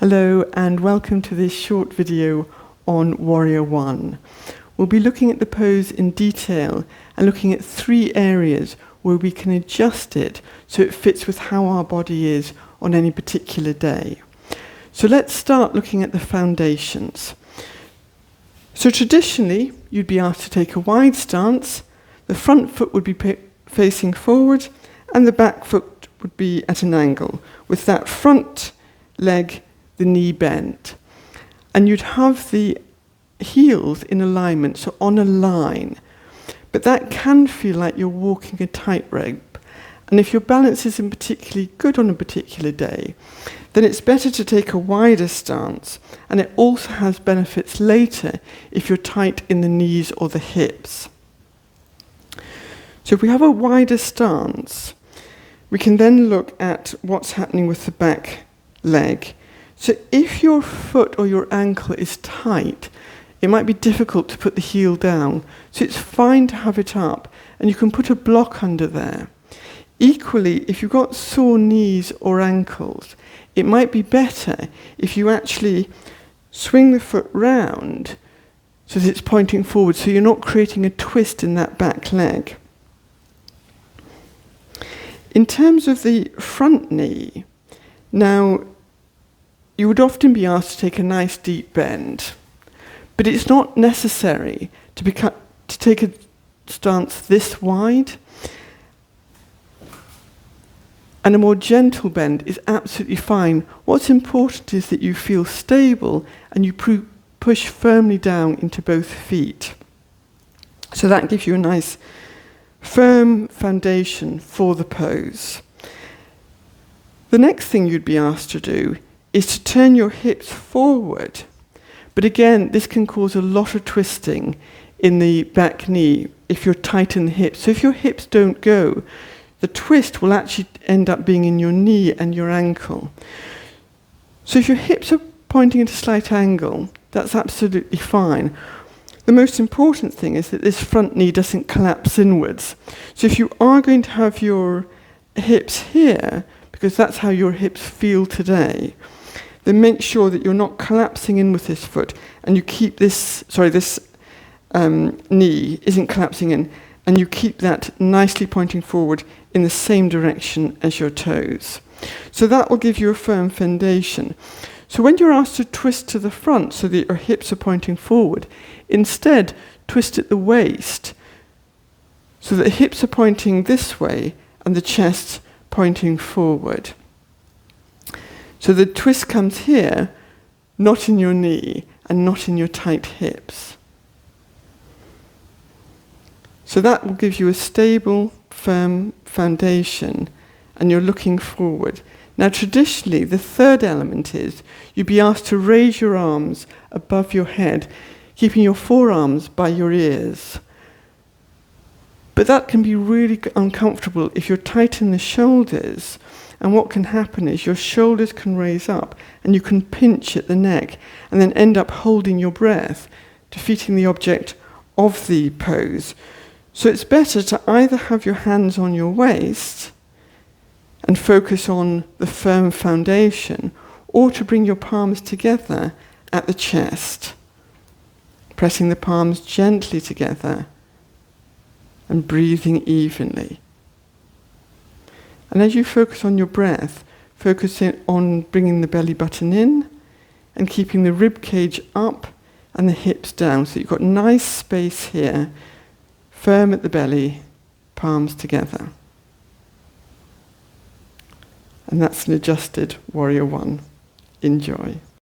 Hello and welcome to this short video on Warrior One. We'll be looking at the pose in detail and looking at 3 areas where we can adjust it so it fits with how our body is on any particular day. So let's start looking at the foundations. So traditionally, you'd be asked to take a wide stance, the front foot would be facing forward and the back foot would be at an angle with that front leg, the knee bent. And you'd have the heels in alignment, so on a line. But that can feel like you're walking a tightrope. And if your balance isn't particularly good on a particular day, then it's better to take a wider stance. And it also has benefits later if you're tight in the knees or the hips. So if we have a wider stance, we can then look at what's happening with the back leg. So if your foot or your ankle is tight, it might be difficult to put the heel down. So it's fine to have it up, and you can put a block under there. Equally, if you've got sore knees or ankles, it might be better if you actually swing the foot round so that it's pointing forward, so you're not creating a twist in that back leg. In terms of the front knee, now, you would often be asked to take a nice deep bend, but it's not necessary to take a stance this wide. And a more gentle bend is absolutely fine. What's important is that you feel stable and you push firmly down into both feet. So that gives you a nice firm foundation for the pose. The next thing you'd be asked to do is to turn your hips forward. But again, this can cause a lot of twisting in the back knee if you're tight in the hips. So if your hips don't go, the twist will actually end up being in your knee and your ankle. So if your hips are pointing at a slight angle, that's absolutely fine. The most important thing is that this front knee doesn't collapse inwards. So if you are going to have your hips here, because that's how your hips feel today, then make sure that you're not collapsing in with this foot and you keep this knee isn't collapsing in, and you keep that nicely pointing forward in the same direction as your toes. So that will give you a firm foundation. So when you're asked to twist to the front so that your hips are pointing forward, instead twist at the waist so that the hips are pointing this way and the chest pointing forward. So the twist comes here, not in your knee and not in your tight hips. So that will give you a stable, firm foundation, and you're looking forward. Now traditionally, the third element is you'd be asked to raise your arms above your head, keeping your forearms by your ears. But that can be really uncomfortable if you're tight in the shoulders. And what can happen is your shoulders can raise up and you can pinch at the neck and then end up holding your breath, defeating the object of the pose. So it's better to either have your hands on your waist and focus on the firm foundation, or to bring your palms together at the chest, pressing the palms gently together and breathing evenly. And as you focus on your breath, focus on bringing the belly button in and keeping the rib cage up and the hips down. So you've got nice space here, firm at the belly, palms together. And that's an adjusted Warrior One. Enjoy.